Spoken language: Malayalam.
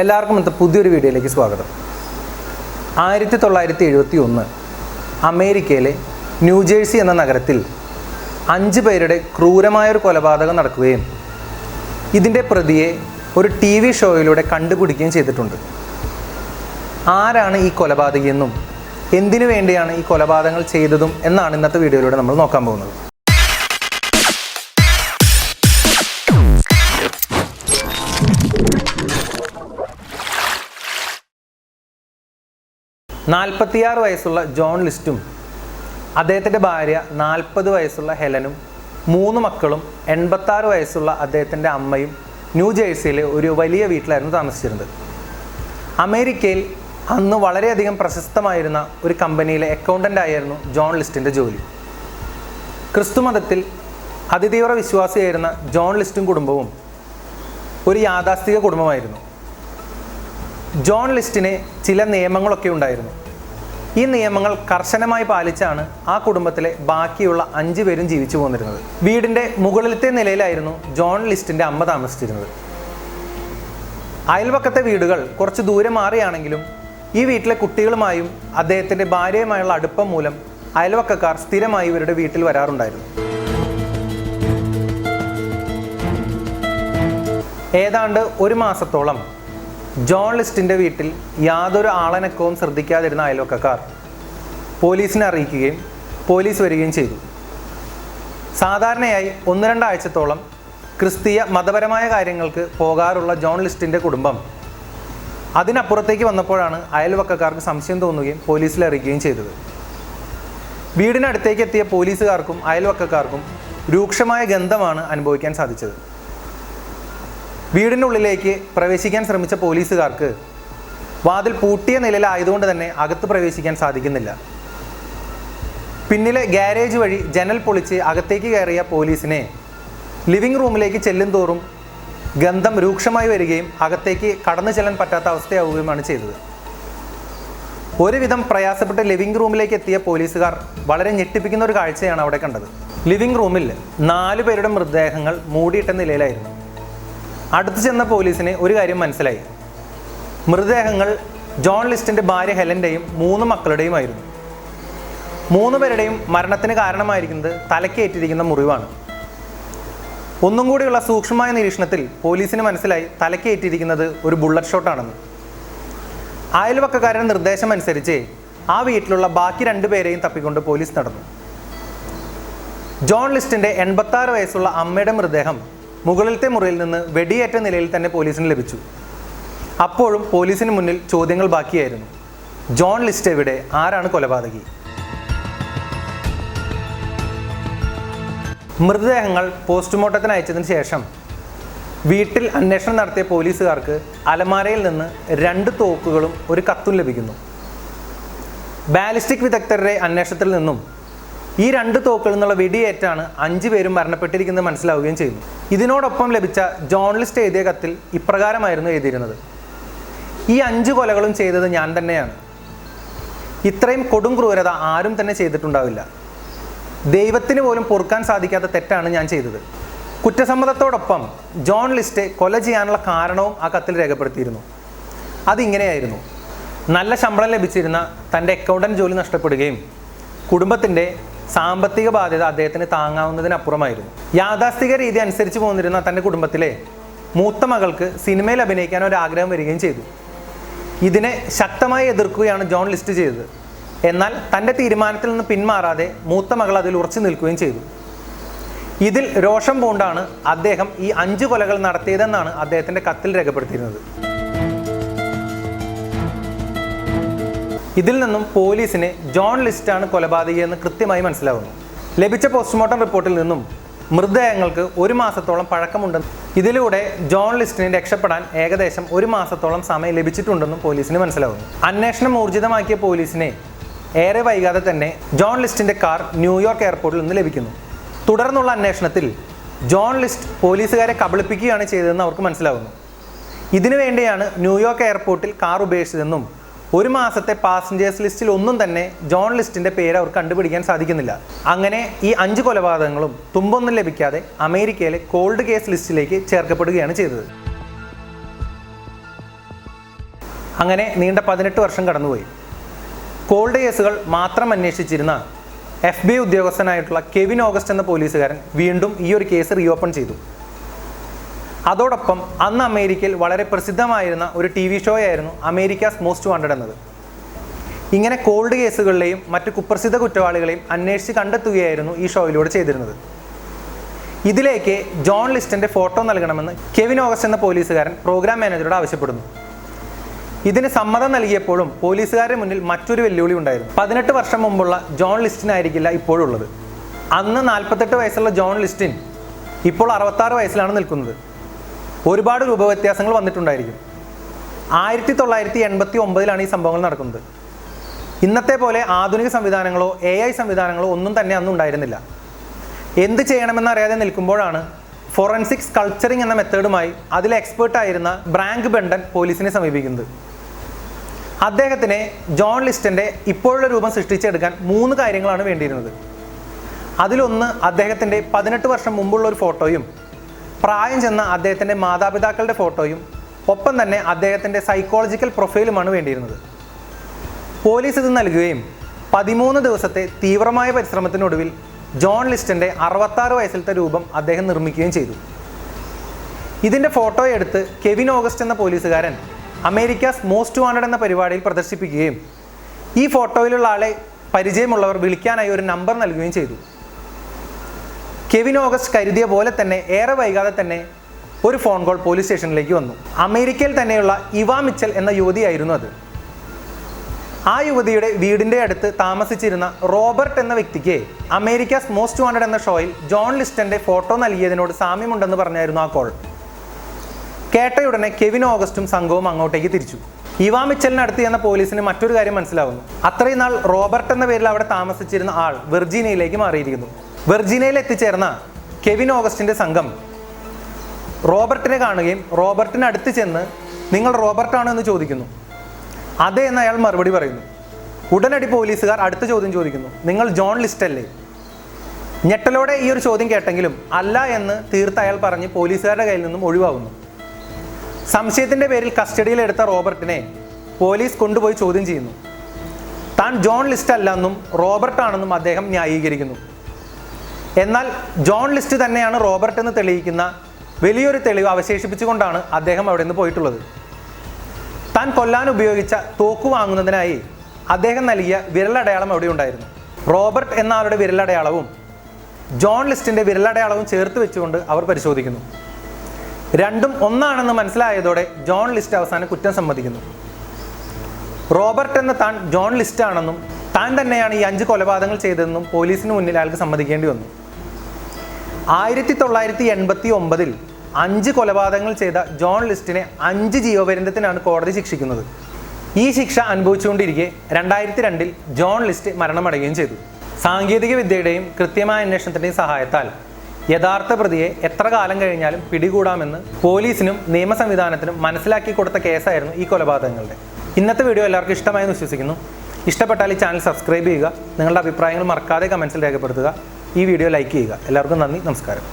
എല്ലാവർക്കും ഇന്നത്തെ പുതിയൊരു വീഡിയോയിലേക്ക് സ്വാഗതം. 1971 അമേരിക്കയിലെ ന്യൂജേഴ്സി എന്ന നഗരത്തിൽ 5 പേരുടെ ക്രൂരമായൊരു കൊലപാതകം നടക്കുകയും ഇതിൻ്റെ പ്രതിയെ ഒരു TV ഷോയിലൂടെ കണ്ടുപിടിക്കുകയും ചെയ്തിട്ടുണ്ട്. ആരാണ് ഈ കൊലപാതകിയെന്നും എന്തിനു വേണ്ടിയാണ് ഈ കൊലപാതകങ്ങൾ ചെയ്തതും എന്നാണ് ഇന്നത്തെ വീഡിയോയിലൂടെ നമ്മൾ നോക്കാൻ പോകുന്നത്. നാൽപ്പത്തിയാറ് വയസ്സുള്ള ജോൺ ലിസ്റ്റും അദ്ദേഹത്തിൻ്റെ ഭാര്യ 40 വയസ്സുള്ള ഹെലനും 3 മക്കളും 86 വയസ്സുള്ള അദ്ദേഹത്തിൻ്റെ അമ്മയും ന്യൂജേഴ്സിയിലെ ഒരു വലിയ വീട്ടിലായിരുന്നു താമസിച്ചിരുന്നത്. അമേരിക്കയിൽ അന്ന് വളരെയധികം പ്രശസ്തമായിരുന്ന ഒരു കമ്പനിയിലെ അക്കൗണ്ടൻ്റ് ആയിരുന്നു ജോൺ ലിസ്റ്റിൻ്റെ ജോലി. ക്രിസ്തുമതത്തിൽ അതിതീവ്ര വിശ്വാസിയായിരുന്ന ജോൺ ലിസ്റ്റും കുടുംബവും ഒരു യാഥാസ്ഥിക കുടുംബമായിരുന്നു. ജോൺ ലിസ്റ്റിന് ചില നിയമങ്ങളൊക്കെ ഉണ്ടായിരുന്നു. ഈ നിയമങ്ങൾ കർശനമായി പാലിച്ചാണ് ആ കുടുംബത്തിലെ ബാക്കിയുള്ള 5 പേരും ജീവിച്ചു പോന്നിരുന്നത്. വീടിൻ്റെ മുകളിലത്തെ നിലയിലായിരുന്നു ജോൺ ലിസ്റ്റിൻ്റെ അമ്മ താമസിച്ചിരുന്നത്. അയൽവക്കത്തെ വീടുകൾ കുറച്ച് ദൂരെ മാറിയാണെങ്കിലും ഈ വീട്ടിലെ കുട്ടികളുമായും അദ്ദേഹത്തിൻ്റെ ഭാര്യയുമായുള്ള അടുപ്പം മൂലം അയൽവക്കക്കാർ സ്ഥിരമായി ഇവരുടെ വീട്ടിൽ വരാറുണ്ടായിരുന്നു. ഏതാണ്ട് 1 മാസത്തോളം ജോൺ ലിസ്റ്റിൻ്റെ വീട്ടിൽ യാതൊരു ആളനക്കവും ശ്രദ്ധിക്കാതിരുന്ന അയൽവക്കക്കാർ പോലീസിനെ അറിയിക്കുകയും പോലീസ് വരികയും ചെയ്തു. സാധാരണയായി 1-2 ആഴ്ചത്തോളം ക്രിസ്തീയ മതപരമായ കാര്യങ്ങൾക്ക് പോകാറുള്ള ജോൺ ലിസ്റ്റിൻ്റെ കുടുംബം അതിനപ്പുറത്തേക്ക് വന്നപ്പോഴാണ് അയൽവക്കക്കാർക്ക് സംശയം തോന്നുകയും പോലീസിൽ അറിയിക്കുകയും ചെയ്തത്. വീടിനടുത്തേക്ക് എത്തിയ പോലീസുകാർക്കും അയൽവക്കക്കാർക്കും രൂക്ഷമായ ഗന്ധമാണ് അനുഭവിക്കാൻ സാധിച്ചത്. വീടിനുള്ളിലേക്ക് പ്രവേശിക്കാൻ ശ്രമിച്ച പോലീസുകാർക്ക് വാതിൽ പൂട്ടിയ നിലയിലായതുകൊണ്ട് തന്നെ അകത്ത് പ്രവേശിക്കാൻ സാധിക്കുന്നില്ല. പിന്നിലെ ഗ്യാരേജ് വഴി ജനൽ പൊളിച്ച് അകത്തേക്ക് കയറിയ പോലീസിനെ ലിവിംഗ് റൂമിലേക്ക് ചെല്ലും തോറും ഗന്ധം രൂക്ഷമായി വരികയും അകത്തേക്ക് കടന്നു ചെല്ലാൻ പറ്റാത്ത അവസ്ഥയാവുകയുമാണ് ചെയ്തത്. ഒരുവിധം പ്രയാസപ്പെട്ട് ലിവിംഗ് റൂമിലേക്ക് എത്തിയ പോലീസുകാർ വളരെ ഞെട്ടിപ്പിക്കുന്ന ഒരു കാഴ്ചയാണ് അവിടെ കണ്ടത്. ലിവിംഗ് റൂമിൽ 4 പേരുടെ മൃതദേഹങ്ങൾ മൂടിയിട്ട നിലയിലായിരുന്നു. അടുത്ത് ചെന്ന പോലീസിന് ഒരു കാര്യം മനസ്സിലായി. മൃതദേഹങ്ങൾ ജോൺ ലിസ്റ്റിൻ്റെ ഭാര്യ ഹെലൻ്റെയും 3 മക്കളുടെയുമായിരുന്നു. 3 പേരുടെയും മരണത്തിന് കാരണമായിരിക്കുന്നത് തലക്കേറ്റിരിക്കുന്ന മുറിവാണ്. ഒന്നും കൂടിയുള്ള സൂക്ഷ്മമായ നിരീക്ഷണത്തിൽ പോലീസിന് മനസ്സിലായി തലക്കേറ്റിരിക്കുന്നത് ഒരു ബുള്ളറ്റ് ഷോട്ടാണെന്ന്. അയൽവക്കക്കാരുടെ നിർദ്ദേശം അനുസരിച്ച് ആ വീട്ടിലുള്ള ബാക്കി 2 പേരെയും തപ്പിക്കൊണ്ട് പോലീസ് നടന്നു. ജോൺ ലിസ്റ്റിൻ്റെ 86 വയസ്സുള്ള അമ്മയുടെ മൃതദേഹം മുകളിലത്തെ മുറിയിൽ നിന്ന് വെടിയേറ്റ നിലയിൽ തന്നെ പോലീസിന് ലഭിച്ചു. അപ്പോഴും പോലീസിന് മുന്നിൽ ചോദ്യങ്ങൾ ബാക്കിയായിരുന്നു. ജോൺ ലിസ്റ്റ് എവിടെ? ആരാണ് കൊലപാതകി? മൃതദേഹങ്ങൾ പോസ്റ്റ്മോർട്ടത്തിന് അയച്ചതിന് ശേഷം വീട്ടിൽ അന്വേഷണം നടത്തിയ പോലീസുകാർക്ക് അലമാരയിൽ നിന്ന് 2 തോക്കുകളും ഒരു കത്തും ലഭിക്കുന്നു. ബാലിസ്റ്റിക് വിദഗ്ധരുടെ അന്വേഷണത്തിൽ നിന്നും ഈ 2 തോക്കുകളിൽ നിന്നുള്ള വെടിയേറ്റാണ് 5 പേരും മരണപ്പെട്ടിരിക്കുന്നത് മനസ്സിലാവുകയും ചെയ്യുന്നു. ഇതിനോടൊപ്പം ലഭിച്ച ജോൺ ലിസ്റ്റ് എഴുതിയ കത്തിൽ ഇപ്രകാരമായിരുന്നു എഴുതിയിരുന്നത്: ഈ 5 കൊലകളും ചെയ്തത് ഞാൻ തന്നെയാണ്. ഇത്രയും കൊടും ക്രൂരത ആരും തന്നെ ചെയ്തിട്ടുണ്ടാവില്ല. ദൈവത്തിന് പോലും പൊറുക്കാൻ സാധിക്കാത്ത തെറ്റാണ് ഞാൻ ചെയ്തത്. കുറ്റസമ്മതത്തോടൊപ്പം ജോൺ ലിസ്റ്റ് കൊല ചെയ്യാനുള്ള കാരണവും ആ കത്തിൽ രേഖപ്പെടുത്തിയിരുന്നു. അതിങ്ങനെയായിരുന്നു: നല്ല ശമ്പളം ലഭിച്ചിരുന്ന തൻ്റെ അക്കൗണ്ടൻ്റ് ജോലി നഷ്ടപ്പെടുകയും കുടുംബത്തിൻ്റെ സാമ്പത്തിക ബാധ്യത അദ്ദേഹത്തിന് താങ്ങാവുന്നതിനപ്പുറമായിരുന്നു. യാഥാസ്ഥിക രീതി അനുസരിച്ച് പോന്നിരുന്ന തൻ്റെ കുടുംബത്തിലെ മൂത്ത മകൾക്ക് സിനിമയിൽ അഭിനയിക്കാൻ ഒരു ആഗ്രഹം വരികയും ചെയ്തു. ഇതിനെ ശക്തമായി എതിർക്കുകയാണ് ജോൺ ലിസ്റ്റ് ചെയ്തത്. എന്നാൽ തൻ്റെ തീരുമാനത്തിൽ നിന്ന് പിന്മാറാതെ മൂത്ത മകൾ അതിൽ ഉറച്ചു നിൽക്കുകയും ചെയ്തു. ഇതിൽ രോഷം പൂണ്ടാണ് അദ്ദേഹം ഈ 5 കൊലകൾ നടത്തിയതെന്നാണ് അദ്ദേഹത്തിൻ്റെ കത്തിൽ രേഖപ്പെടുത്തിയിരുന്നത്. ഇതിൽ നിന്നും പോലീസിന് ജോൺ ലിസ്റ്റാണ് കൊലപാതകിയെന്ന് കൃത്യമായി മനസ്സിലാവുന്നു. ലഭിച്ച പോസ്റ്റ്മോർട്ടം റിപ്പോർട്ടിൽ നിന്നും മൃതദേഹങ്ങൾക്ക് 1 മാസത്തോളം പഴക്കമുണ്ടെന്നും ഇതിലൂടെ ജോൺ ലിസ്റ്റിനെ രക്ഷപ്പെടാൻ ഏകദേശം 1 മാസത്തോളം സമയം ലഭിച്ചിട്ടുണ്ടെന്നും പോലീസിന് മനസ്സിലാവുന്നു. അന്വേഷണം ഊർജിതമാക്കിയ പോലീസിനെ ഏറെ വൈകാതെ തന്നെ ജോൺ ലിസ്റ്റിൻ്റെ കാർ ന്യൂയോർക്ക് എയർപോർട്ടിൽ നിന്ന് ലഭിക്കുന്നു. തുടർന്നുള്ള അന്വേഷണത്തിൽ ജോൺ ലിസ്റ്റ് പോലീസുകാരെ കബളിപ്പിക്കുകയാണ് ചെയ്തതെന്ന് അവർക്ക് മനസ്സിലാവുന്നു. ഇതിനുവേണ്ടിയാണ് ന്യൂയോർക്ക് എയർപോർട്ടിൽ കാർ ഉപേക്ഷിച്ചതെന്നും 1 മാസത്തെ പാസഞ്ചേഴ്സ് ലിസ്റ്റിൽ ഒന്നും തന്നെ ജോൺ ലിസ്റ്റിൻ്റെ പേര് അവർ കണ്ടുപിടിക്കാൻ സാധിക്കുന്നില്ല. അങ്ങനെ ഈ 5 കൊലപാതകങ്ങളും തുമ്പൊന്നും ലഭിക്കാതെ അമേരിക്കയിലെ കോൾഡ് കേസ് ലിസ്റ്റിലേക്ക് ചേർക്കപ്പെടുകയാണ് ചെയ്തത്. അങ്ങനെ നീണ്ട 18 വർഷം കടന്നുപോയി. കോൾഡ് കേസുകൾ മാത്രം അന്വേഷിച്ചിരുന്ന FBI ഉദ്യോഗസ്ഥനായിട്ടുള്ള കെവിൻ ഓഗസ്റ്റ് എന്ന പോലീസുകാരൻ വീണ്ടും ഈ ഒരു കേസ് റീഓപ്പൺ ചെയ്തു. അതോടൊപ്പം അന്ന് അമേരിക്കയിൽ വളരെ പ്രസിദ്ധമായിരുന്ന ഒരു TV ഷോ ആയിരുന്നു അമേരിക്കാസ് മോസ്റ്റ് വാണ്ടഡ് എന്നത്. ഇങ്ങനെ കോൾഡ് കേസുകളിലെയും മറ്റ് കുപ്രസിദ്ധ കുറ്റവാളികളെയും അന്വേഷിച്ച് കണ്ടെത്തുകയായിരുന്നു ഈ ഷോയിലൂടെ ചെയ്തിരുന്നത്. ഇതിലേക്ക് ജോൺ ലിസ്റ്റൻ്റെ ഫോട്ടോ നൽകണമെന്ന് കെവിൻ ഓഗസ്റ്റ് എന്ന പോലീസുകാരൻ പ്രോഗ്രാം മാനേജറോട് ആവശ്യപ്പെടുന്നു. ഇതിന് സമ്മതം നൽകിയപ്പോഴും പോലീസുകാരുടെ മുന്നിൽ മറ്റൊരു വെല്ലുവിളി ഉണ്ടായിരുന്നു. 18 വർഷം മുമ്പുള്ള ജോൺ ലിസ്റ്റിനായിരിക്കില്ല ഇപ്പോഴുള്ളത്. അന്ന് 48 വയസ്സുള്ള ജോൺ ലിസ്റ്റിൻ ഇപ്പോൾ 66 വയസ്സിലാണ് നിൽക്കുന്നത്. ഒരുപാട് രൂപവ്യത്യാസങ്ങൾ വന്നിട്ടുണ്ടായിരിക്കും. 1989 ഈ സംഭവങ്ങൾ നടക്കുന്നത്. ഇന്നത്തെ പോലെ ആധുനിക സംവിധാനങ്ങളോ AI സംവിധാനങ്ങളോ ഒന്നും തന്നെ അന്ന് ഉണ്ടായിരുന്നില്ല. എന്ത് ചെയ്യണമെന്നറിയാതെ നിൽക്കുമ്പോഴാണ് ഫോറൻസിക് സ്കൾപ്ചറിങ് എന്ന മെത്തേഡുമായി അതിലെ എക്സ്പേർട്ടായിരുന്ന ബ്രാങ്ക് ബെണ്ടൻ പോലീസിനെ സമീപിക്കുന്നത്. അദ്ദേഹത്തിന് ജോൺ ലിസ്റ്റൻ്റെ ഇപ്പോഴുള്ള രൂപം സൃഷ്ടിച്ചെടുക്കാൻ 3 കാര്യങ്ങളാണ് വേണ്ടിയിരുന്നത്. അതിലൊന്ന് അദ്ദേഹത്തിൻ്റെ 18 വർഷം മുമ്പുള്ള ഒരു ഫോട്ടോയും പ്രായം ചെന്ന അദ്ദേഹത്തിൻ്റെ മാതാപിതാക്കളുടെ ഫോട്ടോയും ഒപ്പം തന്നെ അദ്ദേഹത്തിൻ്റെ സൈക്കോളജിക്കൽ പ്രൊഫൈലുമാണ് വേണ്ടിയിരുന്നത്. പോലീസ് ഇത് നൽകുകയും 13 ദിവസത്തെ തീവ്രമായ പരിശ്രമത്തിനൊടുവിൽ ജോൺ ലിസ്റ്റൻ്റെ 66 വയസ്സിലത്തെ രൂപം അദ്ദേഹം നിർമ്മിക്കുകയും ചെയ്തു. ഇതിൻ്റെ ഫോട്ടോ എടുത്ത് കെവിൻ ഓഗസ്റ്റ് എന്ന പോലീസുകാരൻ അമേരിക്കാസ് മോസ്റ്റ് വാണ്ടഡ് എന്ന പരിപാടിയിൽ പ്രദർശിപ്പിക്കുകയും ഈ ഫോട്ടോയിലുള്ള ആളെ പരിചയമുള്ളവർ വിളിക്കാനായി ഒരു നമ്പർ നൽകുകയും ചെയ്തു. കെവിൻ ഓഗസ്റ്റ് കരുതിയ പോലെ തന്നെ ഏറെ വൈകാതെ തന്നെ ഒരു ഫോൺ കോൾ പോലീസ് സ്റ്റേഷനിലേക്ക് വന്നു. അമേരിക്കയിൽ തന്നെയുള്ള ഇവാ മിച്ചൽ എന്ന യുവതിയായിരുന്നു അത്. ആ യുവതിയുടെ വീടിൻ്റെ അടുത്ത് താമസിച്ചിരുന്ന റോബർട്ട് എന്ന വ്യക്തിക്ക് അമേരിക്കാസ് മോസ്റ്റ് വാണ്ടഡ് എന്ന ഷോയിൽ ജോൺ ലിസ്റ്റൻ്റെ ഫോട്ടോ നൽകിയതിനോട് സാമ്യമുണ്ടെന്ന് പറഞ്ഞായിരുന്നു ആ കോൾ. കേട്ടയുടനെ കെവിൻ ഓഗസ്റ്റും സംഘവും അങ്ങോട്ടേക്ക് തിരിച്ചു. ഇവാ മിച്ചലിനടുത്ത് എന്ന പോലീസിന് മറ്റൊരു കാര്യം മനസ്സിലാവുന്നു. അത്രയും നാൾ റോബർട്ട് എന്ന പേരിൽ അവിടെ താമസിച്ചിരുന്ന ആൾ വെർജീനിയയിലേക്ക് മാറിയിരിക്കുന്നു. വെർജീനിയയിൽ എത്തിച്ചേർന്ന കെവിൻ ഓഗസ്റ്റിൻ്റെ സംഘം റോബർട്ടിനെ കാണുകയും റോബർട്ടിനടുത്ത് ചെന്ന് നിങ്ങൾ റോബർട്ടാണോ എന്ന് ചോദിക്കുന്നു. അതെ എന്ന് അയാൾ മറുപടി പറയുന്നു. ഉടനടി പോലീസുകാർ അടുത്ത ചോദ്യം ചോദിക്കുന്നു, നിങ്ങൾ ജോൺ ലിസ്റ്റ് അല്ലേ? ഞെട്ടലോടെ ഈ ഒരു ചോദ്യം കേട്ടെങ്കിലും അല്ല എന്ന് തീർത്ത് അയാൾ പറഞ്ഞ് പോലീസുകാരുടെ കയ്യിൽ നിന്നും ഒഴിവാകുന്നു. സംശയത്തിൻ്റെ പേരിൽ കസ്റ്റഡിയിലെടുത്ത റോബർട്ടിനെ പോലീസ് കൊണ്ടുപോയി ചോദ്യം ചെയ്യുന്നു. താൻ ജോൺ ലിസ്റ്റ് അല്ലെന്നും റോബർട്ടാണെന്നും അദ്ദേഹം ന്യായീകരിക്കുന്നു. എന്നാൽ ജോൺ ലിസ്റ്റ് തന്നെയാണ് റോബർട്ട് എന്ന് തെളിയിക്കുന്ന വലിയൊരു തെളിവ് അവശേഷിപ്പിച്ചുകൊണ്ടാണ് അദ്ദേഹം അവിടെ നിന്ന് പോയിട്ടുള്ളത്. താൻ കൊല്ലാൻ ഉപയോഗിച്ച തോക്ക് വാങ്ങുന്നതിനായി അദ്ദേഹം നൽകിയ വിരലടയാളം അവിടെ ഉണ്ടായിരുന്നു. റോബർട്ട് എന്ന ആളുടെ വിരലടയാളവും ജോൺ ലിസ്റ്റിൻ്റെ വിരലടയാളവും ചേർത്ത് വെച്ചുകൊണ്ട് അവർ പരിശോധിക്കുന്നു. രണ്ടും ഒന്നാണെന്ന് മനസ്സിലായതോടെ ജോൺ ലിസ്റ്റ് അവസാനം കുറ്റം സമ്മതിക്കുന്നു. റോബർട്ട് എന്ന താൻ ജോൺ ലിസ്റ്റ് ആണെന്നും താൻ തന്നെയാണ് ഈ 5 കൊലപാതകങ്ങൾ ചെയ്തതെന്നും പോലീസിന് മുന്നിൽ അയാൾക്ക് സമ്മതിക്കേണ്ടി വന്നു. 1989 5 കൊലപാതകങ്ങൾ ചെയ്ത ജോൺ ലിസ്റ്റിനെ 5 ജീവപര്യന്തത്തിനാണ് കോടതി ശിക്ഷിക്കുന്നത്. ഈ ശിക്ഷ അനുഭവിച്ചുകൊണ്ടിരിക്കെ 2002 ജോൺ ലിസ്റ്റ് മരണമടയുകയും ചെയ്തു. സാങ്കേതിക വിദ്യയുടെയും കൃത്യമായ അന്വേഷണത്തിൻ്റെയും സഹായത്താൽ യഥാർത്ഥ പ്രതിയെ എത്ര കാലം കഴിഞ്ഞാലും പിടികൂടാമെന്ന് പോലീസിനും നിയമ സംവിധാനത്തിനും മനസ്സിലാക്കി കൊടുത്ത കേസായിരുന്നു ഈ കൊലപാതകങ്ങളുടെ. ഇന്നത്തെ വീഡിയോ എല്ലാവർക്കും ഇഷ്ടമായെന്ന് വിശ്വസിക്കുന്നു. ഇഷ്ടപ്പെട്ടാൽ ഈ ചാനൽ സബ്സ്ക്രൈബ് ചെയ്യുക. നിങ്ങളുടെ അഭിപ്രായങ്ങൾ മറക്കാതെ കമൻസിൽ രേഖപ്പെടുത്തുക. ഈ വീഡിയോ ലൈക്ക് ചെയ്യുക. എല്ലാവർക്കും നന്ദി, നമസ്കാരം.